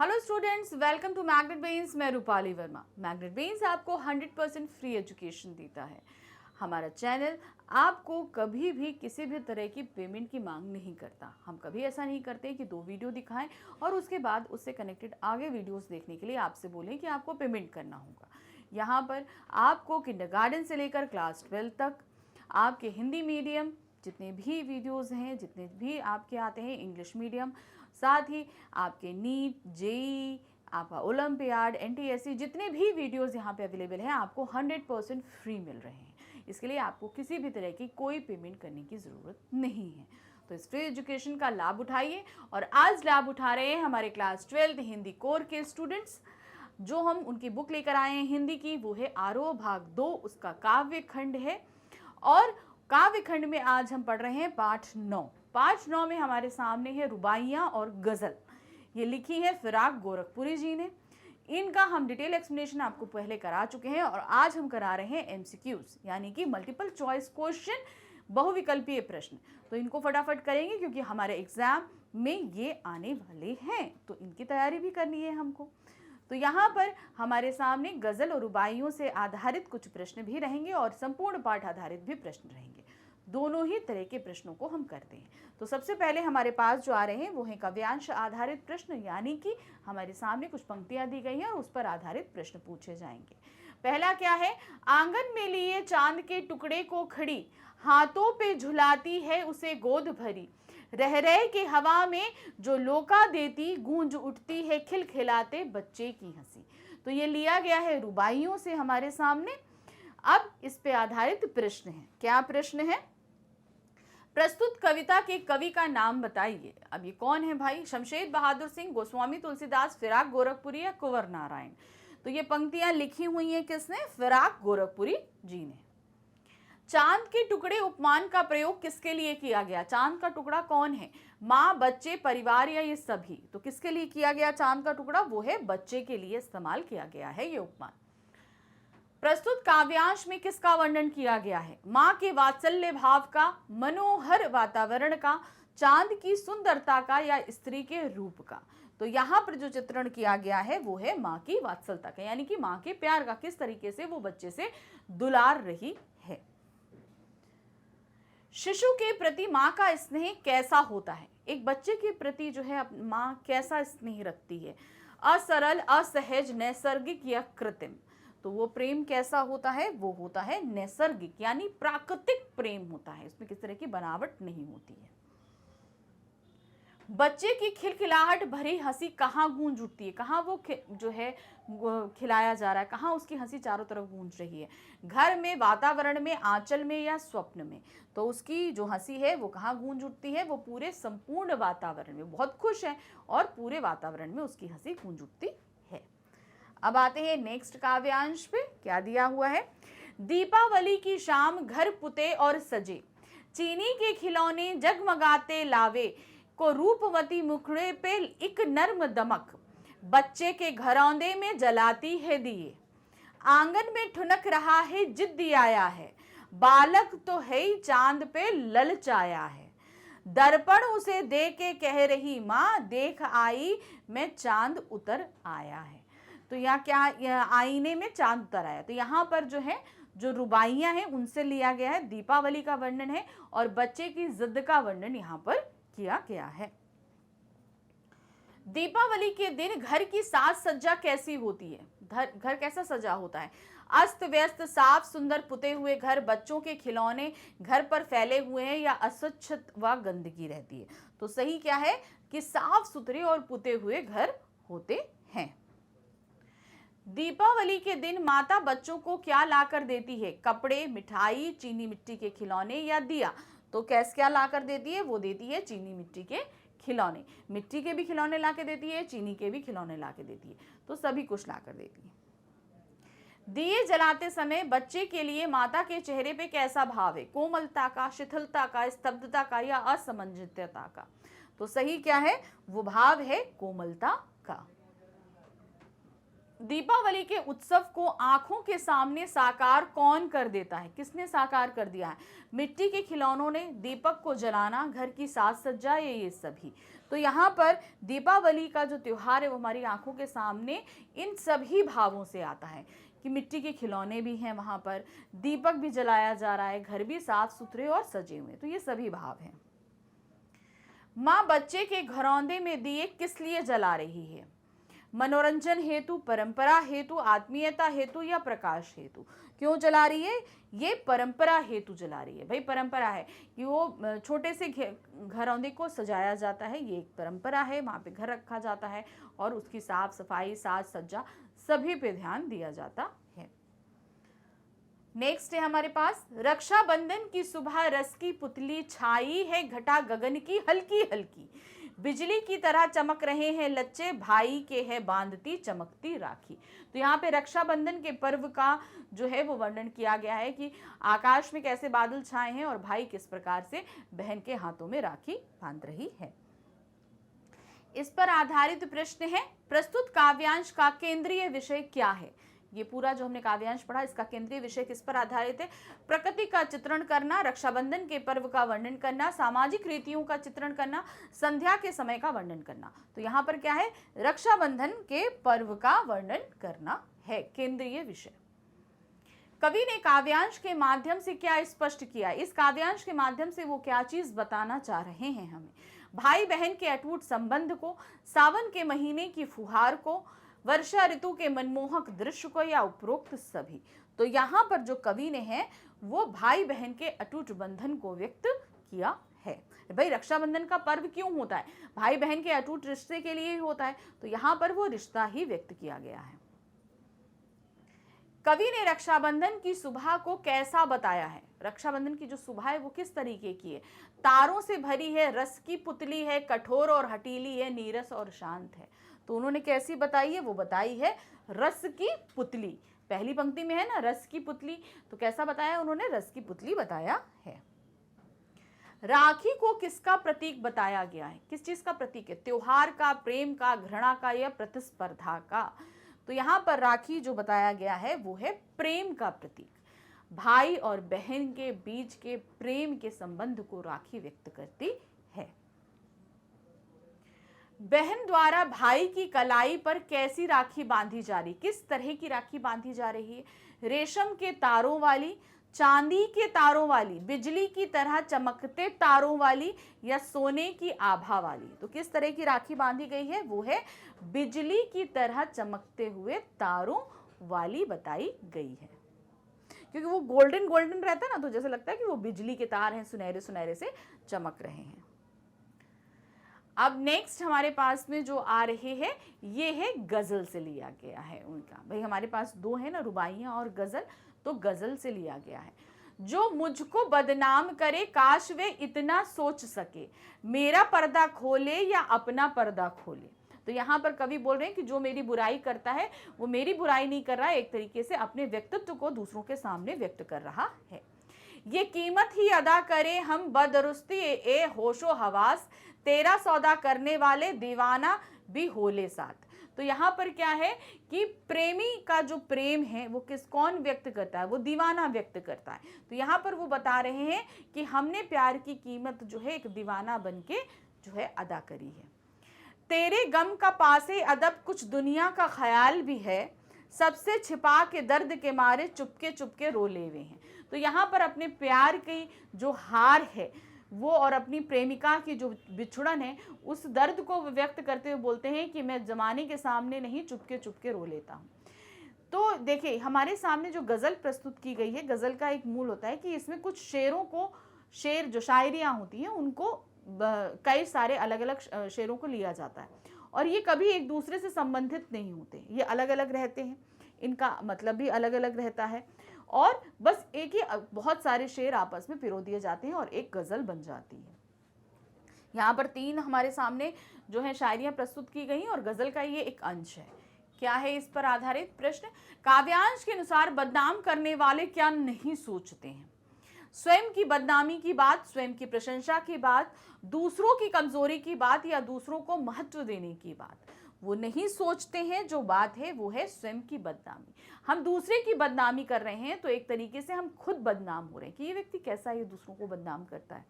Hello students, welcome to magnet brains. मैं Rupali Verma. Magnet brains आपको 100% free education देता है। हमारा चैनल आपको कभी भी किसी भी तरह की पेमेंट की मांग नहीं करता। हम कभी ऐसा नहीं करते कि 2 वीडियो दिखाएं और उसके बाद उससे कनेक्टेड आगे वीडियोस देखने के लिए आपसे बोलें कि आपको पेमेंट करना होगा। यहाँ पर आपको किंडरगार्टन से लेकर क्लास 12 तक आपके हिंदी मीडियम जितने भी वीडियोस हैं, जितने भी आपके आते हैं इंग्लिश मीडियम, साथ ही आपके नीट, जेई, आपका ओलंपियाड, एनटीएससी, जितने भी वीडियोस यहाँ पे अवेलेबल हैं आपको 100% फ्री मिल रहे हैं। इसके लिए आपको किसी भी तरह की कोई पेमेंट करने की ज़रूरत नहीं है। तो इस फ्री एजुकेशन का लाभ उठाइए। और आज लाभ उठा रहे हैं हमारे क्लास 12 हिंदी कोर के स्टूडेंट्स। जो हम उनकी बुक लेकर आए हैं हिंदी की, वो है आरोह भाग 2, उसका काव्य खंड है। और काव्य खंड में आज हम पढ़ रहे हैं पाठ 9। पाठ 9 में हमारे सामने है रुबाइयाँ और गज़ल। ये लिखी है फिराक गोरखपुरी जी ने। इनका हम डिटेल एक्सप्लेनेशन आपको पहले करा चुके हैं और आज हम करा रहे हैं एमसीक्यूज, यानी कि मल्टीपल चॉइस क्वेश्चन, बहुविकल्पीय प्रश्न। तो इनको फटाफट करेंगे क्योंकि हमारे एग्जाम में ये आने वाले हैं, तो इनकी तैयारी भी करनी है हमको। तो यहाँ पर हमारे सामने गज़ल और रुबाइयों से आधारित कुछ प्रश्न भी रहेंगे और संपूर्ण पाठ आधारित भी प्रश्न रहेंगे। दोनों ही तरह के प्रश्नों को हम करते हैं। तो सबसे पहले हमारे पास जो आ रहे हैं वो है काव्यांश आधारित प्रश्न, यानी कि हमारे सामने कुछ पंक्तियां दी गई हैं और उस पर आधारित प्रश्न पूछे जाएंगे। पहला क्या है? आंगन में लिए चांद के टुकड़े को खड़ी, हाथों पे झुलाती है उसे गोद भरी, रह रहे के हवा में जो लोका देती, गूंज उठती है खिलखिलाते बच्चे की हंसी। तो ये लिया गया है रुबाइयों से हमारे सामने। अब इस पे आधारित प्रश्न है। क्या प्रश्न है? प्रस्तुत कविता के कवि का नाम बताइए। अब ये कौन है भाई? शमशेर बहादुर सिंह, गोस्वामी तुलसीदास, फिराक गोरखपुरी या कुंवर नारायण? तो ये पंक्तियां लिखी हुई हैं किसने? फिराक गोरखपुरी जी ने। चांद के टुकड़े उपमान का प्रयोग किसके लिए किया गया? चांद का टुकड़ा कौन है? माँ, बच्चे, परिवार या ये सभी? तो किसके लिए किया गया चांद का टुकड़ा? वो है बच्चे के लिए इस्तेमाल किया गया है ये उपमान। प्रस्तुत काव्यांश में किसका वर्णन किया गया है? माँ के वात्सल्य भाव का, मनोहर वातावरण का, चांद की सुंदरता का या स्त्री के रूप का? तो यहाँ पर जो चित्रण किया गया है वो है माँ की वात्सल्यता का, यानी कि माँ के प्यार का, किस तरीके से वो बच्चे से दुलार रही है। शिशु के प्रति माँ का स्नेह कैसा होता है? एक बच्चे के प्रति जो है माँ कैसा स्नेह रखती है? असरल, असहज, नैसर्गिक या कृत्रिम? तो वो प्रेम कैसा होता है? वो होता है नैसर्गिक, यानी प्राकृतिक प्रेम होता है। इसमें किस तरह की बनावट नहीं होती है। बच्चे की खिलखिलाहट भरी हंसी कहाँ गूंज उठती है? कहाँ वो जो है खिलाया जा रहा है, कहाँ उसकी हंसी चारों तरफ गूंज रही है? घर में, वातावरण में, आंचल में या स्वप्न में? तो उसकी जो हंसी है वो कहाँ गूंज उठती है? वो पूरे संपूर्ण वातावरण में, बहुत खुश है और पूरे वातावरण में उसकी हंसी गूंज उठती है। अब आते हैं नेक्स्ट काव्यांश पे। क्या दिया हुआ है? दीपावली की शाम घर पुते और सजे, चीनी के खिलौने जगमगाते लावे, को रूपवती मुखड़े पे एक नर्म दमक, बच्चे के घरौंदे में जलाती है दिए, आंगन में ठुनक रहा है जिद्दी आया है, बालक तो है ही चांद पे ललचाया है, दर्पण उसे दे के कह रही माँ, देख आई मैं चांद उतर आया है। तो यहाँ क्या, आईने में चांद उतर आया। तो यहाँ पर जो है जो रुबाइयाँ हैं उनसे लिया गया है, दीपावली का वर्णन है और बच्चे की जिद का वर्णन यहाँ पर किया गया है। दीपावली के दिन घर की साज सज्जा कैसी होती है? घर कैसा सजा होता है? अस्त व्यस्त, साफ सुंदर पुते हुए घर, बच्चों के खिलौने घर पर फैले हुए हैं या अस्वच्छ व गंदगी रहती है? तो सही क्या है कि साफ सुथरे और पुते हुए घर होते हैं। दीपावली के दिन माता बच्चों को क्या लाकर देती है? कपड़े, मिठाई, चीनी मिट्टी के खिलौने या दिया? तो कैसे क्या लाकर देती है? वो देती है चीनी मिट्टी के खिलौने। मिट्टी के भी खिलौने लाकर देती है, चीनी के भी खिलौने लाकर देती है, तो सभी कुछ लाकर देती है। दिए जलाते समय बच्चे के लिए माता के चेहरे पे कैसा भाव है? कोमलता का, शिथिलता का, स्तब्धता का या असमंजसता का? तो सही क्या है? वो भाव है कोमलता का। दीपावली के उत्सव को आंखों के सामने साकार कौन कर देता है? किसने साकार कर दिया है? मिट्टी के खिलौनों ने, दीपक को जलाना, घर की साज सज्जा, ये सभी। तो यहाँ पर दीपावली का जो त्योहार है वो हमारी आंखों के सामने इन सभी भावों से आता है कि मिट्टी के खिलौने भी हैं, वहाँ पर दीपक भी जलाया जा रहा है, घर भी साफ सुथरे और सजे हुए, तो ये सभी भाव हैं। माँ बच्चे के घरौंदे में दिए किस लिए जला रही है? मनोरंजन हेतु, परंपरा हेतु, आत्मीयता हेतु या प्रकाश हेतु? क्यों जला रही है? ये परंपरा हेतु जला रही है। भाई परंपरा है कि वो छोटे से घरौंदे को सजाया जाता है, ये एक परंपरा है, वहाँ पे घर रखा जाता है और उसकी साफ सफाई, साज सज्जा सभी पे ध्यान दिया जाता है। नेक्स्ट है हमारे पास, रक्षाबंधन की सुबह रस की पुतली छाई है घटा गगन की हल्की हल्की, बिजली की तरह चमक रहे हैं लच्चे, भाई के है बांधती चमकती राखी। तो यहाँ पे रक्षाबंधन के पर्व का जो है वो वर्णन किया गया है कि आकाश में कैसे बादल छाए हैं और भाई किस प्रकार से बहन के हाथों में राखी बांध रही है। इस पर आधारित प्रश्न है, प्रस्तुत काव्यांश का केंद्रीय विषय क्या है? ये पूरा जो हमने काव्यांश पढ़ा, इसका केंद्रीय विषय किस पर आधारित है? प्रकृति का चित्रण करना, रक्षाबंधन के पर्व का वर्णन करना, सामाजिक रीतियों का चित्रण करना, संध्या के समय का वर्णन करना। तो यहाँ पर क्या है? रक्षाबंधन के पर्व का वर्णन करना है केंद्रीय विषय। कवि ने काव्यांश के माध्यम से क्या स्पष्ट किया? इस काव्यांश के माध्यम से वो क्या चीज बताना चाह रहे हैं हमें? भाई बहन के अटूट संबंध को, सावन के महीने की फुहार को, वर्षा ऋतु के मनमोहक दृश्य को या उपरोक्त सभी? तो यहाँ पर जो कवि ने है वो भाई बहन के अटूट बंधन को व्यक्त किया है। भाई रक्षाबंधन का पर्व क्यों होता है? भाई बहन के अटूट रिश्ते के लिए ही होता है, तो यहाँ पर वो रिश्ता ही व्यक्त किया गया है। कवि ने रक्षाबंधन की सुबह को कैसा बताया है? रक्षाबंधन की जो सुबह है वो किस तरीके की है? तारों से भरी है, रस की पुतली है, कठोर और हटीली है, नीरस और शांत है। तो उन्होंने कैसी बताई है? वो बताई है रस की पुतली। पहली पंक्ति में है ना रस की पुतली, तो कैसा बताया उन्होंने? रस की पुतली बताया है। राखी को किसका प्रतीक बताया गया है? किस चीज का प्रतीक है? त्योहार का, प्रेम का, घृणा का या प्रतिस्पर्धा का? तो यहाँ पर राखी जो बताया गया है वो है प्रेम का प्रतीक। भाई और बहन के बीच के प्रेम के संबंध को राखी व्यक्त करती है। बहन द्वारा भाई की कलाई पर कैसी राखी बांधी जा रही? किस तरह की राखी बांधी जा रही है? रेशम के तारों वाली, चांदी के तारों वाली, बिजली की तरह चमकते तारों वाली या सोने की आभा वाली? तो किस तरह की राखी बांधी गई है? वो है बिजली की तरह चमकते हुए तारों वाली बताई गई है, क्योंकि वो गोल्डन गोल्डन रहता है ना, तो जैसे लगता है कि वो बिजली के तार हैं, सुनहरे सुनहरे से चमक रहे हैं। अब नेक्स्ट हमारे पास में जो आ रहे हैं ये है गजल से लिया गया है उनका। भाई हमारे पास दो है ना, रुबाइयां और गजल, तो गजल से लिया गया है। जो मुझको बदनाम करे काश वे इतना सोच सके, मेरा पर्दा खोले या अपना पर्दा खोले। तो यहाँ पर कवि बोल रहे हैं कि जो मेरी बुराई करता है वो मेरी बुराई नहीं कर रहा है, एक तरीके से अपने व्यक्तित्व को दूसरों के सामने व्यक्त कर रहा है। ये कीमत ही अदा करे हम बदरुस्ती ए होशो हवास, तेरा सौदा करने वाले दीवाना भी होले साथ। तो यहाँ पर क्या है कि प्रेमी का जो प्रेम है वो कौन व्यक्त करता है? वो दीवाना व्यक्त करता है। तो यहाँ पर वो बता रहे हैं कि हमने प्यार की कीमत जो है एक दीवाना बन के जो है अदा करी है। तेरे गम का पासे अदब कुछ दुनिया का ख्याल भी है, सबसे छिपा के दर्द के मारे चुपके चुपके रो ले हुए हैं। तो यहाँ पर अपने प्यार की जो हार है वो और अपनी प्रेमिका की जो बिछुड़न है उस दर्द को व्यक्त करते हुए बोलते हैं कि मैं जमाने के सामने नहीं चुपके चुपके रो लेता हूँ। तो देखिए हमारे सामने जो गज़ल प्रस्तुत की गई है, गज़ल का एक मूल होता है कि इसमें कुछ शेरों को, शेर जो शायरियाँ होती हैं उनको कई सारे अलग अलग शेरों को लिया जाता है और ये कभी एक दूसरे से संबंधित नहीं होते, ये अलग अलग रहते हैं, इनका मतलब भी अलग अलग रहता है और बस एक ही बहुत सारे शेर आपस में पिरो दिए जाते हैं और एक गज़ल बन जाती है। यहाँ पर तीन हमारे सामने जो है शायरियाँ प्रस्तुत की गई और गज़ल का ये एक अंश है। क्या है इस पर आधारित प्रश्न? काव्यांश के अनुसार बदनाम करने वाले क्या नहीं सोचते हैं? स्वयं की बदनामी की बात, स्वयं की प्रशंसा की बात, दूसरों की कमजोरी की बात या दूसरों को महत्व देने की बात? वो नहीं सोचते हैं, जो बात है वो है स्वयं की बदनामी। हम दूसरे की बदनामी कर रहे हैं तो एक तरीके से हम खुद बदनाम हो रहे हैं कि ये व्यक्ति कैसा है, ये दूसरों को बदनाम करता है।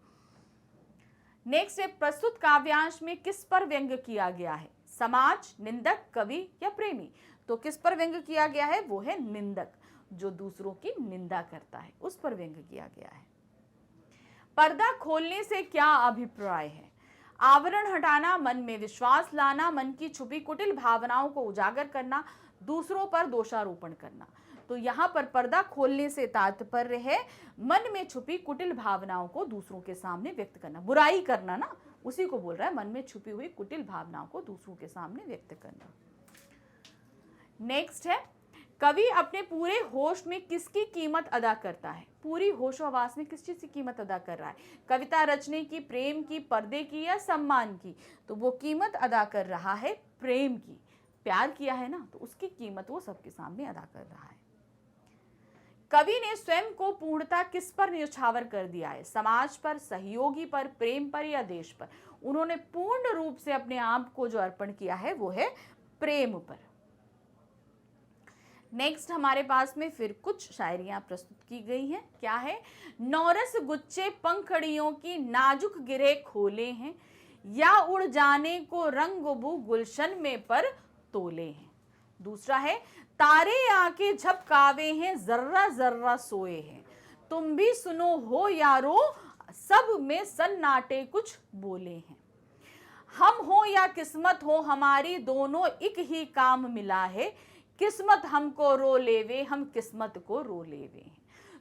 नेक्स्ट है, प्रस्तुत काव्यांश में किस पर व्यंग किया गया है? समाज, निंदक, कवि या प्रेमी? तो किस पर व्यंग किया गया है? वो है निंदक, जो दूसरों की निंदा करता है, उस पर व्यंग किया गया है। पर्दा खोलने से क्या अभिप्राय है? आवरण हटाना, मन में विश्वास लाना, मन की छुपी कुटिल भावनाओं को उजागर करना, दूसरों पर दोषारोपण करना। तो यहाँ पर पर्दा खोलने से तात्पर्य है मन में छुपी कुटिल भावनाओं को दूसरों के सामने व्यक्त करना, बुराई करना ना, उसी को बोल रहा है, मन में छुपी हुई कुटिल भावनाओं को दूसरों के सामने व्यक्त करना। नेक्स्ट है, कवि अपने पूरे होश में किसकी कीमत अदा करता है? पूरी होशोहवास में किस चीज की कीमत अदा कर रहा है? कविता रचने की, प्रेम की, पर्दे की या सम्मान की? तो वो कीमत अदा कर रहा है प्रेम की। प्यार किया है ना, तो उसकी कीमत वो सबके सामने अदा कर रहा है। कवि ने स्वयं को पूर्णता किस पर न्यौछावर कर दिया है? समाज पर, सहयोगी पर, प्रेम पर या देश पर? उन्होंने पूर्ण रूप से अपने आप को जो अर्पण किया है वो है प्रेम पर। नेक्स्ट हमारे पास में फिर कुछ शायरियां प्रस्तुत की गई हैं। क्या है? नौरस गुच्छे पंखड़ियों की नाजुक गिरे खोले हैं, या उड़ जाने को रंगबू गुलशन में पर तोले हैं। दूसरा है, तारे आके झपकावे हैं, जर्रा जर्रा सोए हैं, तुम भी सुनो हो यारो, सब में सन्नाटे कुछ बोले हैं। हम हो या किस्मत हो हमारी, दोनों एक ही काम मिला है, किस्मत हमको रो लेवे, हम किस्मत को रो लेवे।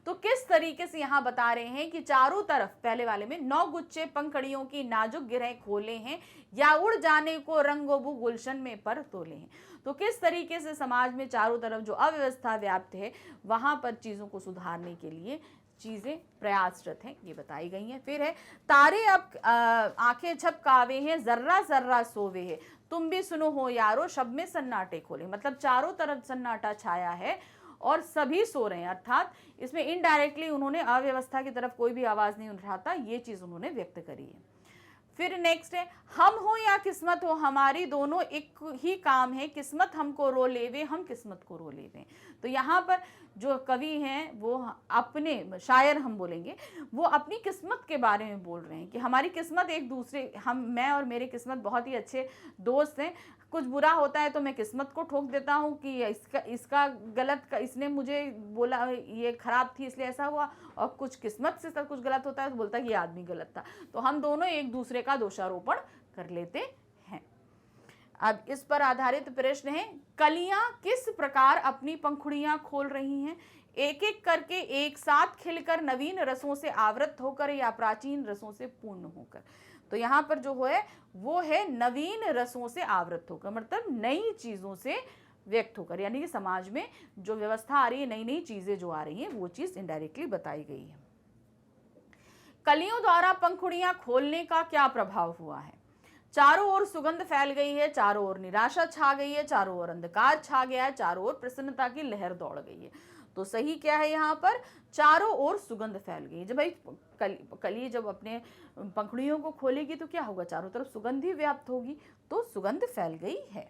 तो किस तरीके से यहाँ बता रहे हैं कि चारों तरफ, पहले वाले में 9 गुच्छे पंखड़ियों की नाजुक गिरह खोले हैं, या उड़ जाने को रंगोबू गुलशन में पर तोले हैं। तो किस तरीके से समाज में चारों तरफ जो अव्यवस्था व्याप्त है वहां पर चीजों को सुधारने के लिए चीजें प्रयासरत हैं, ये बताई गई हैं। फिर है, तारे अब आंखें झपकावे हैं, जर्रा जर्रा सोवे है, तुम भी सुनो हो यारो, शब में सन्नाटे खोले। मतलब चारों तरफ सन्नाटा छाया है और सभी सो रहे हैं, अर्थात इसमें इनडायरेक्टली उन्होंने अव्यवस्था की तरफ कोई भी आवाज नहीं उठाता, ये चीज उन्होंने व्यक्त करी है। फिर नेक्स्ट है, हम हो या किस्मत हो हमारी, दोनों एक ही काम है, किस्मत हमको रो लेवे, हम किस्मत को रो लेवे। तो यहाँ पर जो कवि हैं वो अपने, शायर हम बोलेंगे, वो अपनी किस्मत के बारे में बोल रहे हैं कि हमारी किस्मत एक दूसरे, मैं और मेरी किस्मत बहुत ही अच्छे दोस्त हैं। कुछ बुरा होता है तो मैं किस्मत को ठोक देता हूँ कि इसका गलत, इसने मुझे बोला ये खराब थी इसलिए ऐसा हुआ, और कुछ किस्मत से सब कुछ गलत होता है तो बोलता है ये आदमी गलत था। तो हम दोनों एक दूसरे का दोषारोपण कर लेते हैं। अब इस पर आधारित प्रश्न है, कलियां किस प्रकार अपनी पंखुड़ियां खोल रही हैं? एक एक करके, एक साथ खिलकर, नवीन रसों से आवृत होकर, या प्राचीन रसों से पूर्ण होकर? तो यहाँ पर जो है वो है नवीन रसों से आवृत होकर, मतलब नई चीजों से व्यक्त होकर, यानी कि समाज में जो व्यवस्था आ रही है, नई नई चीजें जो आ रही हैं, वो चीज इनडायरेक्टली बताई गई है। कलियों द्वारा पंखुड़ियां खोलने का क्या प्रभाव हुआ है? चारों ओर सुगंध फैल गई है, चारों ओर निराशा छा गई है, चारों ओर अंधकार छा गया है, चारों ओर प्रसन्नता की लहर दौड़ गई है। तो सही क्या है यहाँ पर? चारों ओर सुगंध फैल गई। जब भाई कली जब अपने पंखुड़ियों को खोलेगी तो क्या होगा? चारों तरफ सुगंध ही व्याप्त होगी, तो सुगंध फैल गई है।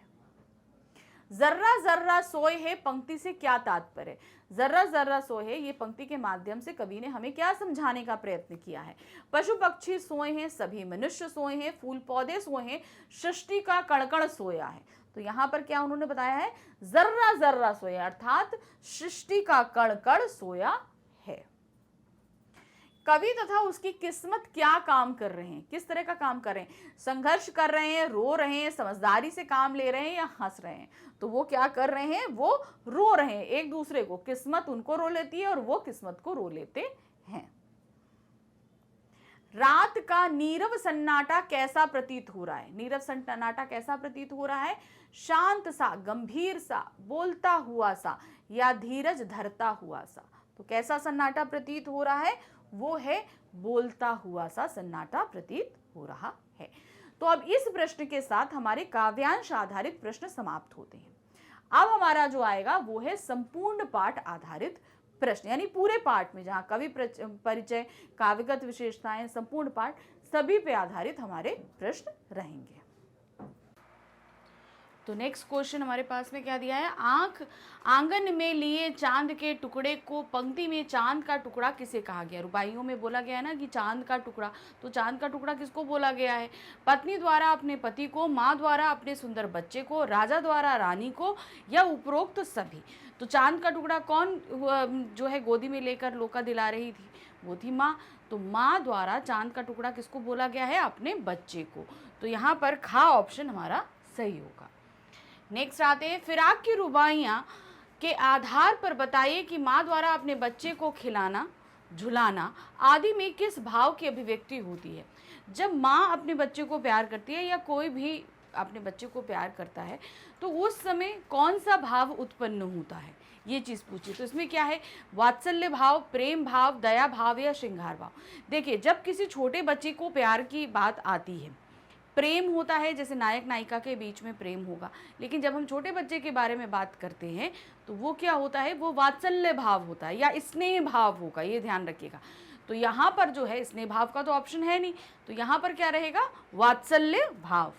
जर्रा जर्रा सोए है पंक्ति से क्या तात्पर्य? जर्रा जर्रा सोए है, ये पंक्ति के माध्यम से कवि ने हमें क्या समझाने का प्रयत्न किया है? पशु पक्षी सोए हैं, सभी मनुष्य सोए हैं, फूल पौधे सोए हैं, सृष्टि का कणकण सोया है। तो यहाँ पर क्या उन्होंने बताया है? जर्रा जर्रा सोया, अर्थात सृष्टि का कण कण सोया है। कवि तथा उसकी किस्मत क्या काम कर रहे हैं? किस तरह का काम कर रहे हैं? संघर्ष कर रहे हैं, रो रहे हैं, समझदारी से काम ले रहे हैं, या हंस रहे हैं? तो वो क्या कर रहे हैं? वो रो रहे हैं एक दूसरे को, किस्मत उनको रो लेती है और वो किस्मत को रो लेते हैं। रात का नीरव सन्नाटा कैसा प्रतीत हो रहा है? नीरव सन्नाटा कैसा प्रतीत हो रहा है? शांत सा, गंभीर सा, बोलता हुआ सा, या धीरज धरता हुआ सा? तो कैसा सन्नाटा प्रतीत हो रहा है? वो है बोलता हुआ सा सन्नाटा प्रतीत हो रहा है। तो अब इस प्रश्न के साथ हमारे काव्यांश आधारित प्रश्न समाप्त होते हैं। अब हमारा जो आएगा वो है संपूर्ण पाठ आधारित प्रश्न, यानी पूरे पाठ में जहां कवि परिचय, काव्यगत विशेषताएं, संपूर्ण पाठ, सभी पे आधारित हमारे प्रश्न रहेंगे। तो नेक्स्ट क्वेश्चन हमारे पास में क्या दिया है, आंगन में लिए चांद के टुकड़े को पंक्ति में चांद का टुकड़ा किसे कहा गया। रुबाइयों में बोला गया है ना कि चांद का टुकड़ा, तो चांद का टुकड़ा किसको बोला गया है, पत्नी द्वारा अपने पति को, माँ द्वारा अपने सुंदर बच्चे को, राजा द्वारा रानी को, या उपरोक्त सभी। तो चांद का टुकड़ा कौन जो है गोदी में लेकर लोका दिला रही थी, वो थी माँ। तो माँ द्वारा चांद का टुकड़ा किसको बोला गया है, अपने बच्चे को। तो यहाँ पर खा ऑप्शन हमारा सही होगा। नेक्स्ट आते हैं, फिराक की रुबाइयाँ के आधार पर बताइए कि माँ द्वारा अपने बच्चे को खिलाना, झुलाना आदि में किस भाव की अभिव्यक्ति होती है। जब माँ अपने बच्चे को प्यार करती है या कोई भी अपने बच्चे को प्यार करता है तो उस समय कौन सा भाव उत्पन्न होता है, ये चीज़ पूछी। तो इसमें क्या है, वात्सल्य भाव, प्रेम भाव, दया भाव या श्रृंगार भाव। देखिए, जब किसी छोटे बच्चे को प्यार की बात आती है, प्रेम होता है, जैसे नायक नायिका के बीच में प्रेम होगा, लेकिन जब हम छोटे बच्चे के बारे में बात करते हैं तो वो क्या होता है, वो वात्सल्य भाव होता है या स्नेह भाव होगा, ये ध्यान रखिएगा। तो यहाँ पर जो है स्नेह भाव का तो ऑप्शन है नहीं, तो यहाँ पर क्या रहेगा, वात्सल्य भाव।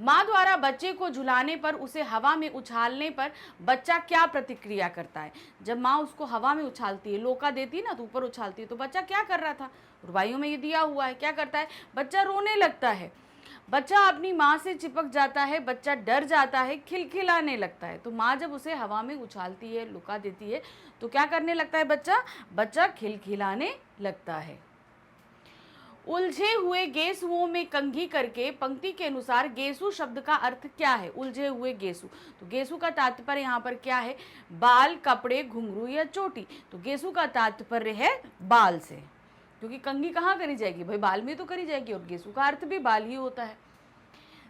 माँ द्वारा बच्चे को झुलाने पर, उसे हवा में उछालने पर बच्चा क्या प्रतिक्रिया करता है। जब माँ उसको हवा में उछालती है, लोका देती है ना, तो ऊपर उछालती है, तो बच्चा क्या कर रहा था, रुबाइयों में ये दिया हुआ है, क्या करता है, बच्चा रोने लगता है, बच्चा अपनी माँ से चिपक जाता है, बच्चा डर जाता है, खिलखिलाने लगता है। तो माँ जब उसे हवा में उछालती है, लुका देती है, तो क्या करने लगता है बच्चा खिलखिलाने लगता है। उलझे हुए गेसुओं में कंघी करके पंक्ति के अनुसार गेसु शब्द का अर्थ क्या है। उलझे हुए गेसु, तो गेसु का तात्पर्य यहाँ पर क्या है, बाल, कपड़े, घुंघरू या चोटी। तो गेसु का तात्पर्य है बाल से, क्योंकि कंघी कहाँ करी जाएगी भाई, बाल में तो करी जाएगी, और गेसु का अर्थ भी बाल ही होता है।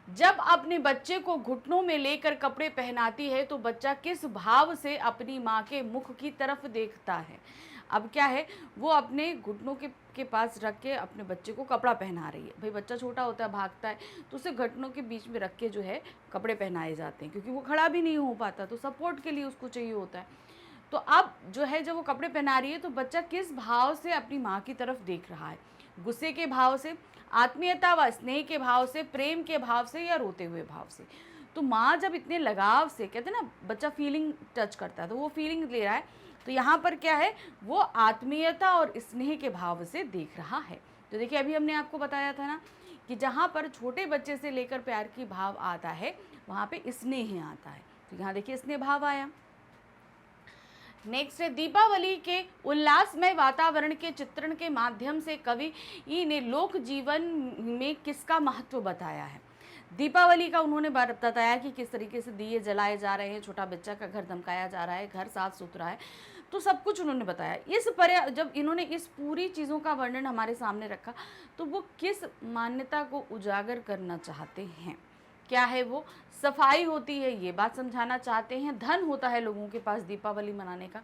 जब अपने बच्चे को घुटनों में लेकर कपड़े पहनाती है तो बच्चा किस भाव से अपनी माँ के मुख की तरफ देखता है। अब क्या है, वो अपने घुटनों के पास रख के अपने बच्चे को कपड़ा पहना रही है। भाई बच्चा छोटा होता है, भागता है, तो उसे घुटनों के बीच में रख के जो है कपड़े पहनाए जाते हैं, क्योंकि वो खड़ा भी नहीं हो पाता, तो सपोर्ट के लिए उसको चाहिए होता है। तो अब जो है जब वो कपड़े पहना रही है तो बच्चा किस भाव से अपनी माँ की तरफ देख रहा है, गुस्से के भाव से, आत्मीयता व स्नेह के भाव से, प्रेम के भाव से, या रोते हुए भाव से। तो माँ जब इतने लगाव से, कहते हैं ना बच्चा फीलिंग टच करता है, तो वो फीलिंग ले रहा है, तो यहाँ पर क्या है, वो आत्मीयता और स्नेह के भाव से देख रहा है। तो देखिए अभी हमने आपको बताया था ना कि जहाँ पर छोटे बच्चे से लेकर प्यार की भाव आता है वहाँ पे स्नेह आता है, तो यहाँ देखिए स्नेह भाव आया। नेक्स्ट है, दीपावली के उल्लासमय वातावरण के चित्रण के माध्यम से कवि ने लोक जीवन में किसका महत्व बताया है। दीपावली का उन्होंने बताया कि किस तरीके से दिए जलाए जा रहे हैं, छोटा बच्चा का घर धमकाया जा रहा है, घर साफ सुथरा है, तो सब कुछ उन्होंने बताया। जब इन्होंने इस पूरी चीज़ों का वर्णन हमारे सामने रखा तो वो किस मान्यता को उजागर करना चाहते हैं, क्या है वो, सफाई होती है, ये बात समझाना चाहते हैं, धन होता है लोगों के पास दीपावली मनाने का,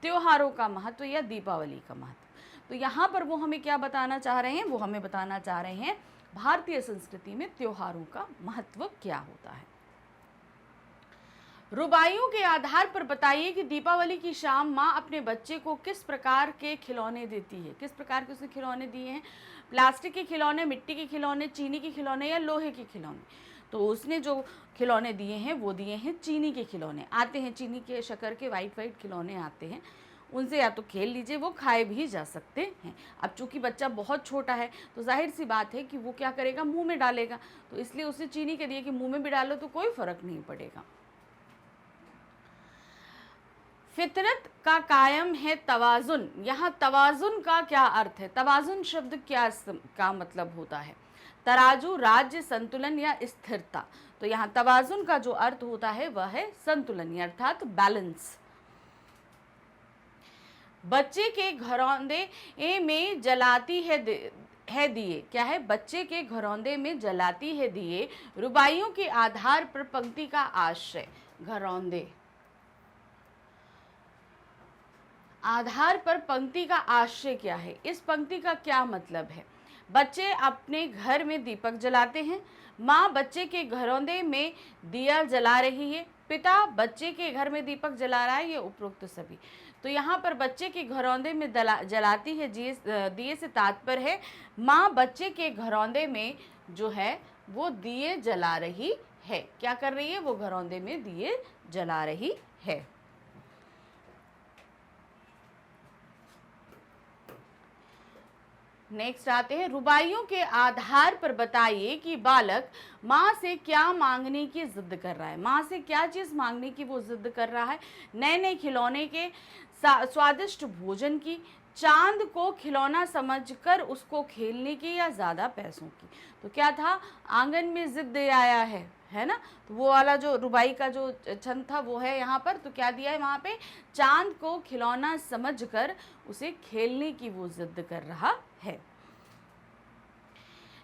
त्योहारों का महत्व या दीपावली का महत्व। तो यहाँ पर वो हमें क्या बताना चाह रहे हैं, वो हमें बताना चाह रहे हैं भारतीय संस्कृति में त्योहारों का महत्व क्या होता है। रुबाइयों के आधार पर बताइए कि दीपावली की शाम माँ अपने बच्चे को किस प्रकार के खिलौने देती है। किस प्रकार के उसने खिलौने दिए हैं, प्लास्टिक के खिलौने, मिट्टी के खिलौने, चीनी के खिलौने या लोहे के खिलौने। तो उसने जो खिलौने दिए हैं वो दिए हैं चीनी के खिलौने। आते हैं चीनी के शक्कर के वाइट खिलौने आते हैं, उनसे या तो खेल लीजिए, वो खाए भी जा सकते हैं। अब चूंकि बच्चा बहुत छोटा है तो जाहिर सी बात है कि वो क्या करेगा, मुंह में डालेगा, तो इसलिए उसे चीनी के दिए कि मुंह में भी डालो तो कोई फर्क नहीं पड़ेगा। फितरत का कायम है तवाजुन, यहाँ तवाजुन का क्या अर्थ है, तवाजुन शब्द क्या का मतलब होता है, तराजू, राज्य, संतुलन या स्थिरता। तो यहाँ तवाजुन का जो अर्थ होता है वह है संतुलन अर्थात बैलेंस। बच्चे के घरौंदे में जलाती है दिए, क्या है, बच्चे के घरौंदे में जलाती है दिए, रुबाइयों के आधार पर पंक्ति का आश्रय। घरौंदे आधार पर पंक्ति का आश्रय क्या है, इस पंक्ति का क्या मतलब है। बच्चे अपने घर में दीपक जलाते हैं, माँ बच्चे के घरौंदे में दिया जला रही है, पिता बच्चे के घर में दीपक जला रहा है, ये उपरोक्त सभी। तो यहाँ पर बच्चे के घरौंदे में जलाती है दिए से तात्पर्य है माँ बच्चे के घरौंदे में जो है वो दिए जला रही है। क्या कर रही है? वो घरौंदे में दिए जला रही है। नेक्स्ट आते हैं, रुबाइयों के आधार पर बताइए कि बालक माँ से क्या मांगने की जिद कर रहा है। माँ से क्या चीज़ मांगने की वो जिद कर रहा है? नए नए खिलौने के, स्वादिष्ट भोजन की, चांद को खिलौना समझकर उसको खेलने की, या ज़्यादा पैसों की। तो क्या था? आंगन में जिद दे आया है ना। तो वो वाला जो रुबाई का जो छंद था वो है यहाँ पर। तो क्या दिया है वहाँ पे? चांद को खिलौना समझकर उसे खेलने की वो जिद कर रहा है।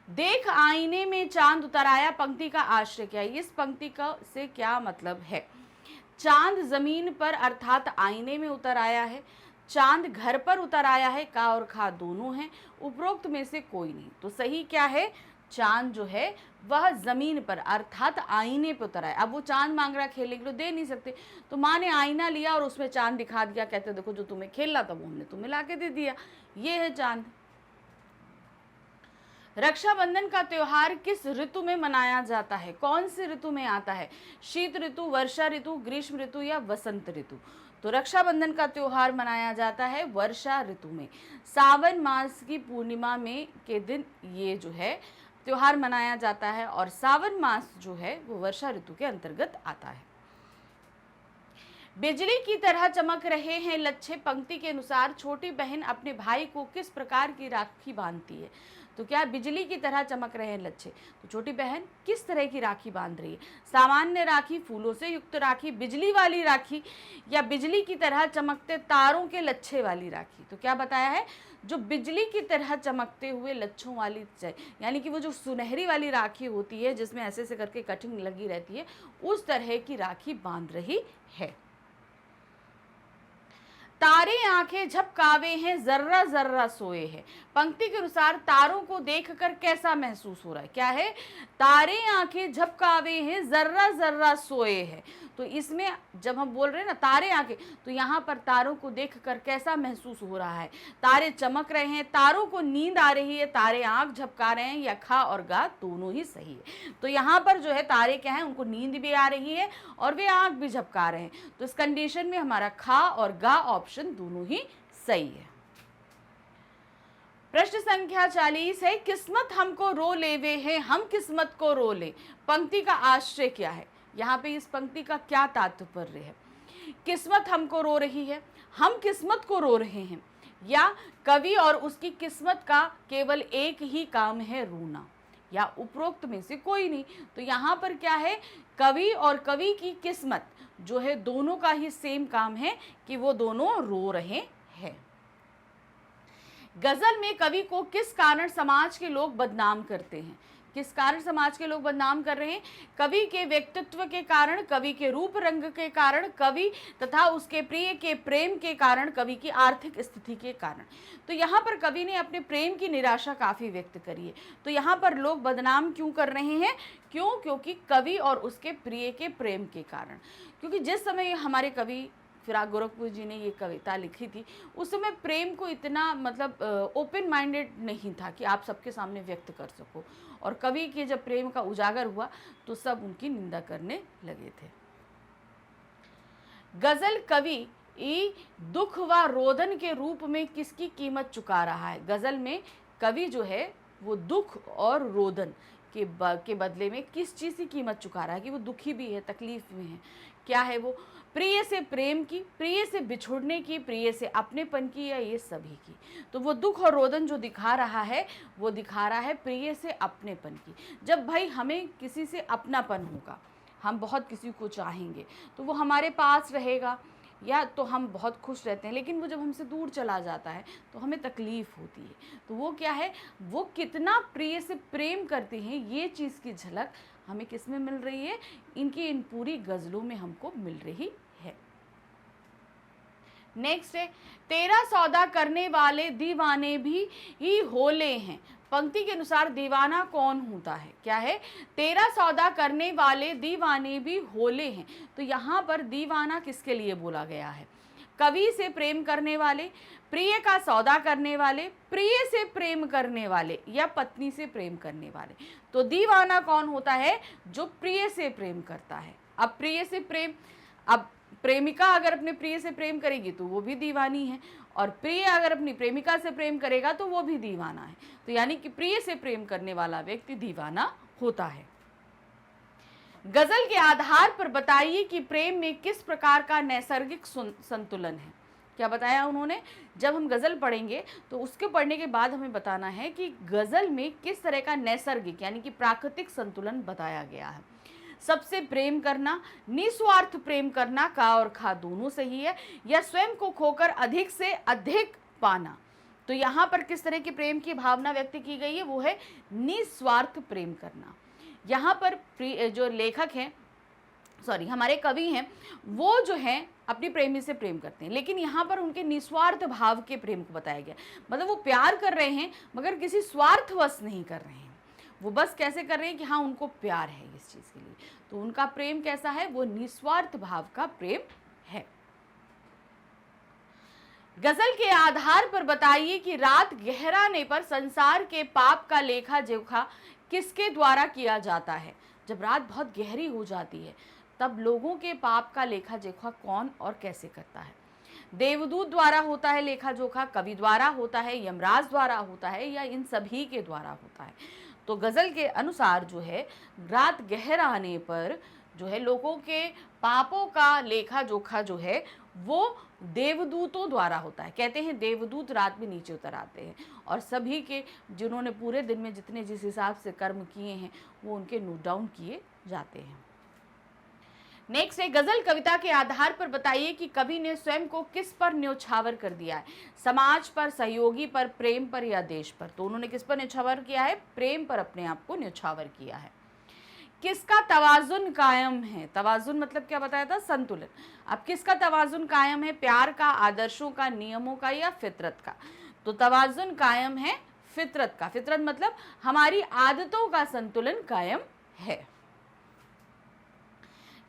देख आईने में चांद उतर आया, पंक्ति का आश्रय क्या है? इस पंक्ति का से क्या मतलब है? चांद जमीन पर अर्थात आईने में उतर आया है, चांद घर पर उतर आया है, का और खा दोनों हैं, उपरोक्त में से कोई नहीं। तो सही क्या है? चांद जो है वह जमीन पर अर्थात आईने पर उतर आया। अब वो चांद मांग रहा खेलने के लिए, दे नहीं सकते, तो माँ ने आईना लिया और उसमें चांद दिखा दिया, कहते देखो जो तुम्हें खेलना था वो हमने तुम्हें ला के दे दिया, ये है चांद। रक्षाबंधन का त्योहार किस ऋतु में मनाया जाता है? कौन सी ऋतु में आता है? शीत ऋतु, वर्षा ऋतु, ग्रीष्म ऋतु या वसंत ऋतु? तो रक्षाबंधन का त्योहार मनाया जाता है वर्षा ऋतु में। सावन मास की पूर्णिमा में के दिन ये जो है त्योहार मनाया जाता है, और सावन मास जो है वो वर्षा ऋतु के अंतर्गत आता है। बिजली की तरह चमक रहे हैं लच्छे, पंक्ति के अनुसार छोटी बहन अपने भाई को किस प्रकार की राखी बांधती है? तो क्या बिजली की तरह चमक रहे हैं लच्छे, तो छोटी बहन किस तरह की राखी बांध रही है? सामान्य राखी, फूलों से युक्त राखी, बिजली वाली राखी, या बिजली की तरह चमकते तारों के लच्छे वाली राखी? तो क्या बताया है? जो बिजली की तरह चमकते हुए लच्छों वाली, यानी कि वो जो सुनहरी वाली राखी होती है जिसमें ऐसे ऐसे करके कटिंग लगी रहती है, उस तरह की राखी बांध रही है। तारे आंखें झपकावे हैं, जर्रा जर्रा सोए हैं, पंक्ति के अनुसार तारों को देखकर कैसा महसूस हो रहा है? क्या है? तारे आंखें झपकावे हैं, जर्रा जर्रा सोए हैं। तो इसमें जब हम बोल रहे हैं ना तारे आंखें, तो यहाँ पर तारों को देखकर कैसा महसूस हो रहा है? तारे चमक रहे हैं, तारों को नींद आ रही है, तारे आंख झपका रहे हैं, या खा और गा दोनों ही सही है। तो यहाँ पर जो है तारे क्या है? उनको नींद भी आ रही है और वे आंख भी झपका रहे हैं। तो इस कंडीशन में हमारा खा और गा ऑप्शन दोनों ही सही है। प्रश्न संख्या 40 है, किस्मत हमको रो लेवे है, हम किस्मत को रो ले, पंक्ति का आश्रय क्या है? यहाँ पे इस पंक्ति का क्या तात्पर्य है? किस्मत हमको रो रही है, हम किस्मत को रो रहे हैं, या कवि और उसकी किस्मत का केवल एक ही काम है रोना, या उपरोक्त में से कोई नहीं? तो यहाँ पर क्या है? कवि और कवि की किस्मत जो है दोनों का ही सेम काम है कि वो दोनों रो रहे हैं। गजल में कवि को किस कारण समाज के लोग बदनाम करते हैं? किस कारण समाज के लोग बदनाम कर रहे हैं? कवि के व्यक्तित्व के कारण, कवि के रूप रंग के कारण, कवि तथा उसके प्रिय के प्रेम के कारण, कवि की आर्थिक स्थिति के कारण। तो यहाँ पर कवि ने अपने प्रेम की निराशा काफ़ी व्यक्त करी है। तो यहाँ पर लोग बदनाम क्यों कर रहे हैं? क्यों? क्योंकि कवि और उसके प्रिय के प्रेम के कारण। क्योंकि जिस समय हमारे कवि फिराक गोरखपुर जी ने ये कविता लिखी थी, उस समय प्रेम को इतना मतलब ओपन माइंडेड नहीं था कि आप सबके सामने व्यक्त कर सको, और कवि के जब प्रेम का उजागर हुआ तो सब उनकी निंदा करने लगे थे। गजल कवि दुख व रोदन के रूप में किसकी कीमत चुका रहा है? गजल में कवि जो है वो दुख और रोदन के बदले में किस चीज़ की कीमत चुका रहा है कि वो दुखी भी है, तकलीफ में है? क्या है वो? प्रिय से प्रेम की, प्रिय से बिछुड़ने की, प्रिय से अपनेपन की, या ये सभी की? तो वो दुख और रोदन जो दिखा रहा है वो दिखा रहा है प्रिय से अपनेपन की। जब भाई हमें किसी से अपनापन होगा, हम बहुत किसी को चाहेंगे, तो वो हमारे पास रहेगा, या तो हम बहुत खुश रहते हैं, लेकिन वो जब हमसे दूर चला जाता है तो हमें तकलीफ़ होती है। तो वो क्या है? वो कितना प्रिय से प्रेम करते हैं, ये चीज़ की झलक हमें किस में मिल रही है? इनकी इन पूरी गज़लों में हमको मिल रही है। नेक्स्ट है, तेरा सौदा करने वाले दीवाने भी ही होले हैं, पंक्ति के अनुसार दीवाना कौन होता है? क्या है? तेरा सौदा करने वाले दीवाने भी होले हैं। तो यहाँ पर दीवाना किसके लिए बोला गया है? कवि से प्रेम करने वाले, प्रिय का सौदा करने वाले, प्रिय से प्रेम करने वाले या पत्नी से प्रेम करने वाले। तो दीवाना कौन होता है? जो प्रिय से प्रेम करता है। अब प्रिय से प्रेम, अब प्रेमिका अगर अपने प्रिय से प्रेम करेगी तो वो भी दीवानी है, और प्रिय अगर अपनी प्रेमिका से प्रेम करेगा तो वो भी दीवाना है। तो यानी कि प्रिय से प्रेम करने वाला व्यक्ति दीवाना होता है। गजल के आधार पर बताइए कि प्रेम में किस प्रकार का नैसर्गिक संतुलन है। क्या बताया उन्होंने? जब हम गजल पढ़ेंगे तो उसके पढ़ने के बाद हमें बताना है कि गजल में किस तरह का नैसर्गिक यानी कि प्राकृतिक संतुलन बताया गया है। सबसे प्रेम करना, निस्वार्थ प्रेम करना, का और खा दोनों सही है, या स्वयं को खोकर अधिक से अधिक पाना। तो यहाँ पर किस तरह की प्रेम की भावना व्यक्त की गई है? वो है निस्वार्थ प्रेम करना। यहाँ पर जो लेखक हैं, हमारे कवि हैं, वो जो है अपनी प्रेमी से प्रेम करते हैं, लेकिन यहाँ पर उनके निस्वार्थ भाव के प्रेम को बताया गया। मतलब वो प्यार कर रहे हैं मगर किसी स्वार्थवश नहीं कर रहे हैं, वो बस कैसे कर रहे हैं कि हाँ उनको प्यार है इस चीज़ के लिए। तो उनका प्रेम कैसा है? वो निस्वार्थ भाव का प्रेम है। गजल के आधार पर बताइए कि रात गहराने पर संसार के पाप का लेखा जोखा किसके द्वारा किया जाता है। जब रात बहुत गहरी हो जाती है तब लोगों के पाप का लेखा जोखा कौन और कैसे करता है? देवदूत द्वारा होता है लेखा जोखा, कवि द्वारा होता है, यमराज द्वारा होता है, या इन सभी के द्वारा होता है? तो गजल के अनुसार जो है रात गहरा आने पर जो है लोगों के पापों का लेखा जोखा जो है वो देवदूतों द्वारा होता है। कहते हैं देवदूत रात में नीचे उतर आते हैं और सभी के जिन्होंने पूरे दिन में जितने जिस हिसाब से कर्म किए हैं वो उनके नोट डाउन किए जाते हैं। नेक्स्ट है, गजल कविता के आधार पर बताइए कि कवि ने स्वयं को किस पर न्यौछावर कर दिया है। समाज पर, सहयोगी पर, प्रेम पर या देश पर। तो उन्होंने किस पर न्यौछावर किया है? प्रेम पर अपने आप को न्यौछावर किया है। किसका तवाजुन कायम है? तवाजुन मतलब क्या बताया था? संतुलन। अब किसका तवाजुन कायम है? प्यार का, आदर्शों का, नियमों का या फितरत का? तो तवाजुन कायम है फितरत का। फितरत मतलब हमारी आदतों का संतुलन कायम है।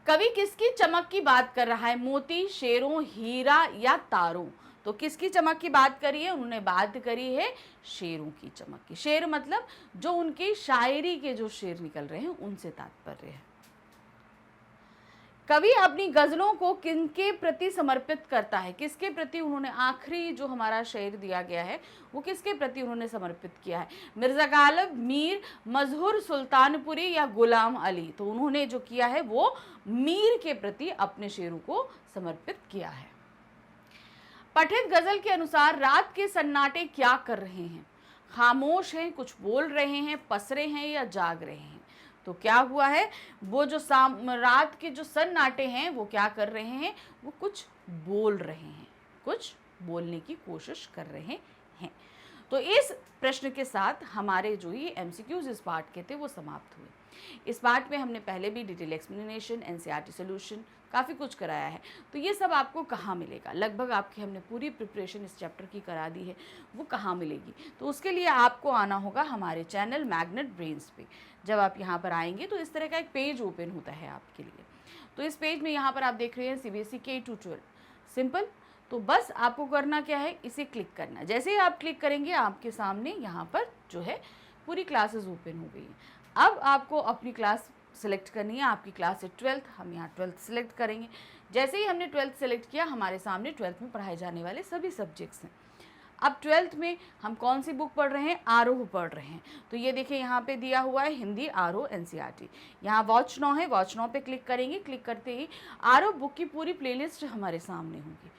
कवि किसकी चमक की बात कर रहा है? मोती, शेरों, हीरा या तारों? तो किसकी चमक की बात करी है? उन्होंने बात करी है शेरों की चमक की। शेर मतलब जो उनकी शायरी के जो शेर निकल रहे हैं उनसे तात्पर्य है। कवि अपनी गजलों को किनके प्रति समर्पित करता है? किसके प्रति उन्होंने आखिरी जो हमारा शेर दिया गया है वो किसके प्रति उन्होंने समर्पित किया है? मिर्जा गालिब, मीर, मजहूर सुल्तानपुरी या गुलाम अली? तो उन्होंने जो किया है वो मीर के प्रति अपने शेरों को समर्पित किया है। पठित गजल के अनुसार रात के सन्नाटे क्या कर रहे हैं? खामोश हैं, कुछ बोल रहे हैं, पसरे हैं या जाग रहे हैं? तो क्या हुआ है? वो जो रात के जो सन्नाटे हैं वो क्या कर रहे हैं? वो कुछ बोल रहे हैं, कुछ बोलने की कोशिश कर रहे हैं। तो इस प्रश्न के साथ हमारे जो ये एमसीक्यूज इस पार्ट के थे वो समाप्त हुए। इस पार्ट में हमने पहले भी डिटेल एक्सप्लेनेशन, एनसीईआरटी सॉल्यूशन काफ़ी कुछ कराया है। तो ये सब आपको कहाँ मिलेगा? लगभग आपकी हमने पूरी प्रिपरेशन इस चैप्टर की करा दी है, वो कहाँ मिलेगी? तो उसके लिए आपको आना होगा हमारे चैनल मैग्नेट ब्रेन्स पे। जब आप यहाँ पर आएंगे तो इस तरह का एक पेज ओपन होता है आपके लिए। तो इस पेज में यहाँ पर आप देख रहे हैं CBSE K-12 सिंपल। तो बस आपको करना क्या है? इसे क्लिक करना। जैसे ही आप क्लिक करेंगे आपके सामने यहाँ पर जो है पूरी क्लासेस ओपन हो गई हैं। अब आपको अपनी क्लास सेलेक्ट करनी है। आपकी क्लास है 12th, हम यहाँ 12th सेलेक्ट करेंगे। जैसे ही हमने 12th सेलेक्ट किया हमारे सामने 12th में पढ़ाए जाने वाले सभी सब्जेक्ट्स हैं। अब 12th में हम कौन सी बुक पढ़ रहे हैं? आरोह पढ़ रहे हैं। तो ये देखिए यहाँ पे दिया हुआ है हिंदी आरोह एनसीईआरटी। यहाँ वॉच नाउ है, वॉच नाउ पे क्लिक करेंगे। क्लिक करते ही आरोह बुक की पूरी प्लेलिस्ट हमारे सामने होगी।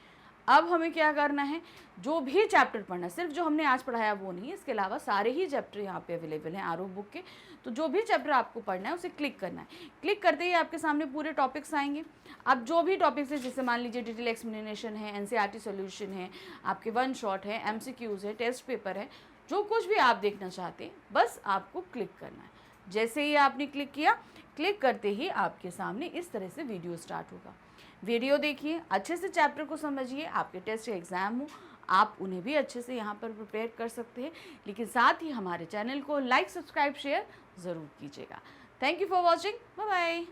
अब हमें क्या करना है? जो भी चैप्टर पढ़ना, सिर्फ जो हमने आज पढ़ाया वो नहीं, इसके अलावा सारे ही चैप्टर यहाँ पे अवेलेबल हैं आरोह बुक के। तो जो भी चैप्टर आपको पढ़ना है उसे क्लिक करना है। क्लिक करते ही आपके सामने पूरे टॉपिक्स आएंगे। अब जो भी टॉपिक्स है, जैसे मान लीजिए डिटेल एक्सप्लेनेशन है, एनसीईआरटी सॉल्यूशन है, आपके वन शॉट है, एमसीक्यूज है, टेस्ट पेपर है, जो कुछ भी आप देखना चाहते हैं बस आपको क्लिक करना है। जैसे ही आपने क्लिक किया, क्लिक करते ही आपके सामने इस तरह से वीडियो स्टार्ट होगा। वीडियो देखिए, अच्छे से चैप्टर को समझिए। आपके टेस्ट या एग्ज़ाम हो आप उन्हें भी अच्छे से यहाँ पर प्रिपेयर कर सकते हैं। लेकिन साथ ही हमारे चैनल को लाइक, सब्सक्राइब, शेयर ज़रूर कीजिएगा। Thank you for watching. Bye bye.